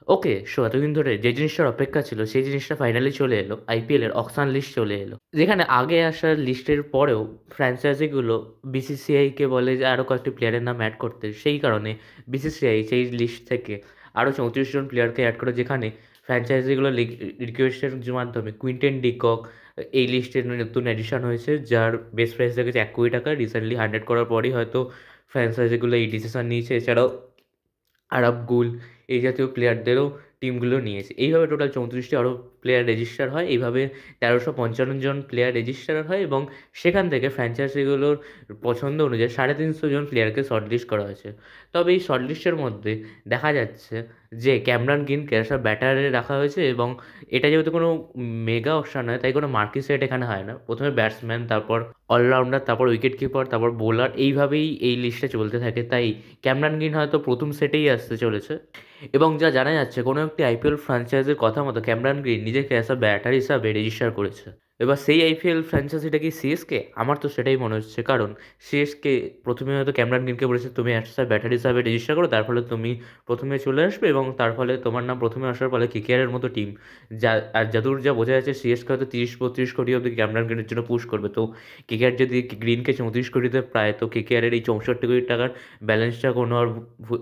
ওকে, so এতদিন ধরে যে জিনিসটার অপেক্ষা ছিল সেই জিনিসটা ফাইনালি চলে এলো। আইপিএলের অকশন লিস্ট চলে এলো। যেখানে আগে আসার লিস্টের পরেও ফ্র্যাঞ্চাইজিগুলো বিসিসিআইকে বলে যে আরও কয়েকটি প্লেয়ারের নাম অ্যাড করতে। সেই কারণে বিসিসিআই সেই লিস্ট থেকে আরও 34 জন প্লেয়ারকে অ্যাড করে, যেখানে ফ্র্যাঞ্চাইজিগুলো রিকোয়েস্টের মাধ্যমে কুইন্টেন ডিকক এই লিস্টের নতুন এডিশন হয়েছে, যার বেস্ট প্রাইস দেখেছে 1 কোটি টাকা। রিসেন্টলি 100 করার পরই হয়তো ফ্র্যাঞ্চাইজিগুলো এই ডিসিশন নিয়েছে। এছাড়াও আরব গুল এই জাতীয় প্লেয়ারদেরও টিমগুলো নিয়েছে। এইভাবে টোটাল 34টি আরও প্লেয়ার রেজিস্টার হয়। এইভাবে 1355 জন প্লেয়ার রেজিস্টার হয় এবং সেখান থেকে ফ্র্যাঞ্চাইজিগুলোর পছন্দ অনুযায়ী 350 জন প্লেয়ারকে শর্টলিস্ট করা হয়েছে। তবে এই শর্টলিস্টের মধ্যে দেখা যাচ্ছে যে ক্যামেরন গ্রিনকে একটা ব্যাটারে রাখা হয়েছে, এবং এটা যেহেতু কোনো মেগা অপশন নয়, তাই কোনো মার্কি সেট এখানে হয় না। প্রথমে ব্যাটসম্যান, তারপর অলরাউন্ডার, তারপর উইকেট কিপার, তারপর বোলার, এইভাবেই এই লিস্টে চলতে থাকে। তাই ক্যামেরন গ্রিন হয়তো প্রথম সেটেই আসতে চলেছে। এবং যা জানা যাচ্ছে, কোনো একটি আইপিএল ফ্র্যাঞ্চাইজির কথা মতো ক্যামেরন গ্রিন নিজেকে অ্যাজ আ ব্যাটার হিসাবে রেজিস্টার করেছে। এবার সেই আইপিএল ফ্র্যাঞ্চাইজিটা কি সিএসকে? আমার তো সেটাই মনে হচ্ছে, কারণ সিএসকে প্রথমে হয়তো ক্যামেরন গ্রিনকে বলেছে তুমি অ্যাজ আ ব্যাটার হিসাবে রেজিস্টার করো, তার ফলে তুমি প্রথমে চলে আসবে এবং তার ফলে তোমার নাম প্রথমে আসার ফলে কেকেআরের মতো টিম, যা আর যতদূর যা বোঝা যাচ্ছে সিএসকে হয়তো 30-32 কোটি অব্দি ক্যামেরন গ্রিনের জন্য পুশ করবে। তো কেকেআর যদি গ্রিনকে 34 কোটিতে প্রায়, তো কেকেআরের এই 64 কোটি টাকার ব্যালেন্সটা কোনো আর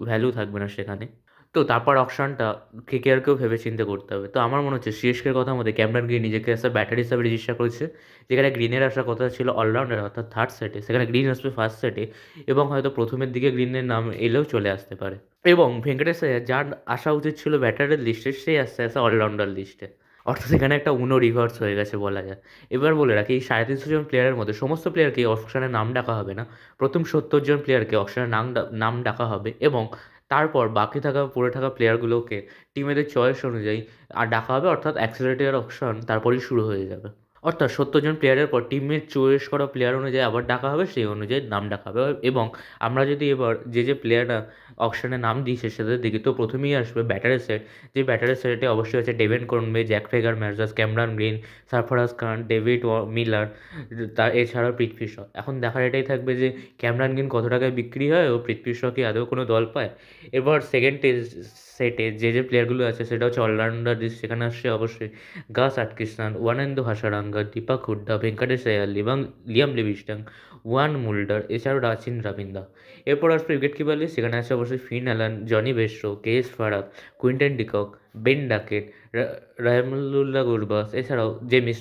ভ্যালু থাকবে না সেখানে। তো তারপর অপশনটা কেকেআরকেও ভেবে চিন্তে করতে হবে। তো আমার মনে হচ্ছে সিএসকের কথা মধ্যে ক্যামেরন গ্রিন নিজেকে অ্যাজ আ ব্যাটার হিসাবে রেজিস্টার করেছে, যেখানে গ্রিনের আসার কথা ছিল অলরাউন্ডার অর্থাৎ থার্ড সেটে, সেখানে গ্রিন আসবে ফার্স্ট সেটে। এবং হয়তো প্রথমের দিকে গ্রিনের নাম এলেও চলে আসতে পারে। এবং ভেঙ্কটেশ আইয়ার, যার আসা উচিত ছিল ব্যাটারের লিস্টে, সেই আসছে অ্যাজ আ অলরাউন্ডার লিস্টে। অর্থাৎ এখানে একটা উনো রিভার্স হয়ে গেছে বলা যায়। এবার বলে রাখি, এই 350 জন প্লেয়ারের মধ্যে সমস্ত প্লেয়ারকে অপশনে নাম ডাকা হবে না। প্রথম 70 জন প্লেয়ারকে অপশনে নাম ডাকা হবে, এবং তারপর বাকি থাকা পড়ে থাকা প্লেয়ারগুলোকে টিমেদের চয়েস অনুযায়ী আর ডাকা হবে, অর্থাৎ অ্যাক্সিলারেটর অপশন তারপরেই শুরু হয়ে যাবে। অর্থাৎ 70 জন প্লেয়ারের পর টিমের চয়েস করা প্লেয়ার অনুযায়ী আবার ডাকা হবে, সেই অনুযায়ী নাম ডাকা হবে। এবং আমরা যদি এবার যে প্লেয়াররা অকশনে নাম দিয়েছে সেদের দিকে, তো প্রথমেই আসবে ব্যাটারের সেট। যে ব্যাটারের সেটে অবশ্যই আছে ডেভেন করনবে, জ্যাক ফ্রেগার ম্যারজাস, ক্যামেরন গ্রিন, সারফরাজ খান, ডেভিড মিলার, তার এছাড়াও পৃথ্বী শ। এখন দেখার এটাই থাকবে যে ক্যামেরন গ্রিন কত টাকায় বিক্রি হয় ও পৃথ্বী শ কি আদৌ কোনো দল পায়। এবার সেকেন্ড সেটে যে প্লেয়ারগুলো আছে সেটা হচ্ছে অলরাউন্ডার লিস্ট। সেখানে আসছে অবশ্যই গাস আটকিসন, ওয়ানেন্দু হাসারাঙ্গা, দীপক হুড্ডা, ভেঙ্কটেশ আয়ার, লিয়াম লিভিস্টন, ওয়ান মুল্ডার, এছাড়াও রাচিন রাবিন্দা। এরপর আসবে উইকেট কিপার লিস্ট। সেখানে আছে অবশ্যই Finn Allen, Jonny Bairstow, KS ফারাক, Quinton de Kock, Ben Duckett, Rahmanullah Gurbaz, এছাড়াও জেমি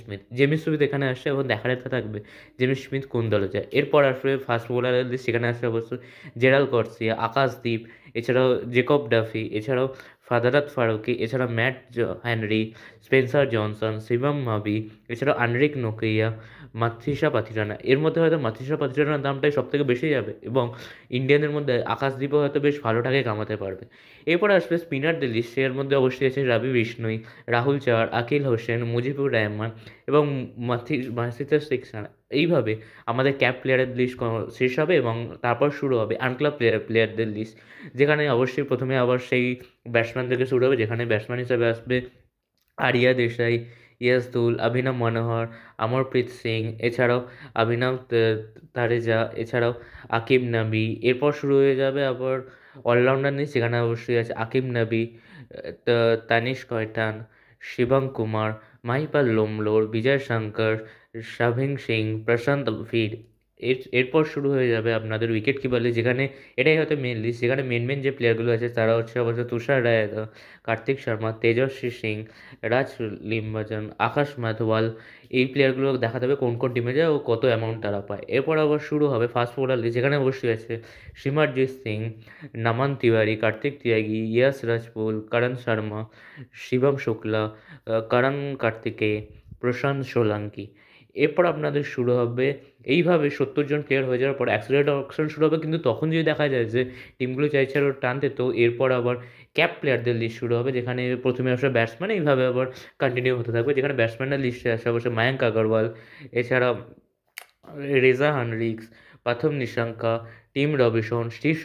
স্মিথ এখানে আসছে, এবং দেখার একটা থাকবে জেমি স্মিথ কোন দলে যায়। এরপর আসবে ফাস্ট বোলারের লিস্ট। সেখানে আসবে অবশ্যই জেরাল কর্সিয়া, আকাশদীপ, এছাড়াও জেকব ডাফি, এছাড়াও ফাদারাত ফারুকি, এছাড়া হেনরি, স্পেন্সার জনসন, শিবম মাবি, এছাড়াও আনরিক নোকিয়া, মাথিসা পাথিরানা। এর মধ্যে হয়তো মাথিসা পাথিরানার দামটাই সব থেকে বেশি যাবে, এবং ইন্ডিয়ানদের মধ্যে আকাশদীপও হয়তো বেশ ভালো টাকায় কামাতে পারবে। এরপর আসবে স্পিনারদের লিস্ট। এর মধ্যে অবশ্যই আছে রবি বিষ্ণুই, রাহুল চাওয়ার, আকিল হোসেন, মুজিবুর রহমান এবং মাসিতা সিকসানা। এইভাবে আমাদের ক্যাপ প্লেয়ারের লিস্ট শেষ হবে, এবং তারপর শুরু হবে আনক্লাব প্লেয়ারদের লিস্ট। যেখানে অবশ্যই প্রথমে আবার সেই ব্যাটসম্যান থেকে শুরু হবে, যেখানে ব্যাটসম্যান হিসেবে আসবে আরিয়া দেশাই, ইয়াসদুল, অভিনব মনোহর, অমরপ্রীত সিং, এছাড়াও অভিনব তারেজা, এছাড়াও আকিব নবী। এরপর শুরু হয়ে যাবে আবার অলরাউন্ডার নিয়ে। সেখানে অবশ্যই আছে আকিব নবী, তানিশ কয়টান, শিবম কুমার, মাহিপাল লোমলোর, বিজয় শঙ্কর, শাভিং সিং, প্রশান্ত ভিড়। এরপর শুরু হয়ে যাবে আপনাদের উইকেট কিপার লিস্ট, যেখানে এটাই হয়তো মেন লিস্ট। যেখানে মেন যে প্লেয়ারগুলো আছে তারা হচ্ছে অবশ্য তুষার রায়, কার্তিক শর্মা, তেজস্বী সিং, রাজ লিম্বাচন, আকাশ মাথওয়াল। এই প্লেয়ারগুলো দেখা যাবে কোন কোন টিমে যায় ও কত অ্যামাউন্ট তারা পায়। এরপর আবার শুরু হবে ফাস্ট বোলার লিস্ট, যেখানে অবশ্যই আছে সিমরজিৎ সিং, নামান তিওয়ারি, কার্তিক তিয়াগি, ইয়াস রাজপুল, করণ শর্মা, শিবম শুক্লা, করণ কার্তিকেয়, প্রশান্ত সোলাঙ্কি। এরপর আপনাদের শুরু হবে এইভাবে 70 জন প্লেয়ার হয়ে যাওয়ার পর অ্যাক্সিলারেটর অকশন শুরু হবে। কিন্তু তখন যদি দেখা যায় যে টিমগুলো চাইছে আরও টানতে, তো এরপর আবার ক্যাপ প্লেয়ারদের লিস্ট শুরু হবে, যেখানে প্রথমে আসবে ব্যাটসম্যান, এইভাবে আবার কন্টিনিউ হতে থাকবে। যেখানে ব্যাটসম্যানের লিস্টে আসে অবশ্যই মায়াঙ্ক আগরওয়াল, এছাড়া রেজা হানরিক্স, প্রথম Nissanka, Tim Robinson, Steve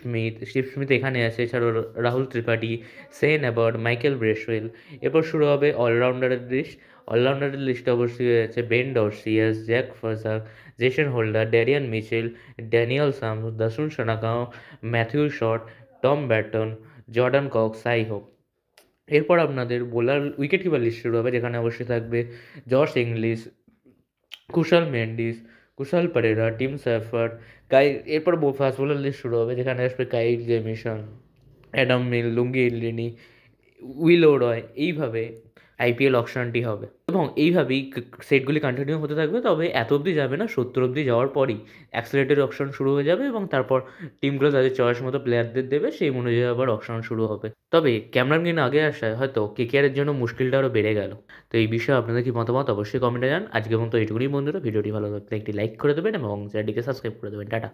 Smith এখানে আছে। এছাড়াও Rahul Tripathi, Sean Abbott, Michael Bracewell. এরপর শুরু হবে অলরাউন্ডারের লিস্ট। অলরাউন্ডারের লিস্টে অবশ্যই আছে বেন ডর্সিয়াস, জ্যাক ফাজাক, Jason Holder, Daryl Mitchell, Daniel Sams, Dasun সানাকাও, Matthew Short, Tom Banton, Jordan Cox, Shai Hope. এরপর আপনাদের বোলার উইকেট কিপার লিস্ট শুরু হবে, যেখানে অবশ্যই থাকবে Josh Inglis, Kusal Mendis, Kusal Perera, Tim Seifert, এরপর ফাস্ট বোলার লিস্ট শুরু হবে, যেখানে আসবে Kyle Jamieson, Adam Milne, Lungi ইডলিনি, উইল ওরয়। এইভাবে আইপিএল অকশনটি হবে এবং এইভাবেই সেটগুলি কন্টিনিউ হতে থাকবে। তবে এত অবধি যাবে না, 70 অবধি যাওয়ার পরই অ্যাক্সিলারেটেড অকশন শুরু হয়ে যাবে এবং তারপর টিমগুলো তাদের চয়েস মতো প্লেয়ারদের দেবে, সেই অনুযায়ী আবার অকশন শুরু হবে। তবে ক্যামেরন গ্রিন আগে আসায় হয়তো কেকেআরের জন্য মুশকিলটা আরও বেড়ে গেল। তো এই বিষয়ে আপনাদের কি মতামত অবশ্যই কমেন্টে জানান। আজকের মতো এইটুকুনি বন্ধুরা, ভিডিওটি ভালো লাগলে একটি লাইক করে দেবেন এবং চ্যানেলটিকে সাবস্ক্রাইব করে দেবেন। টাটা।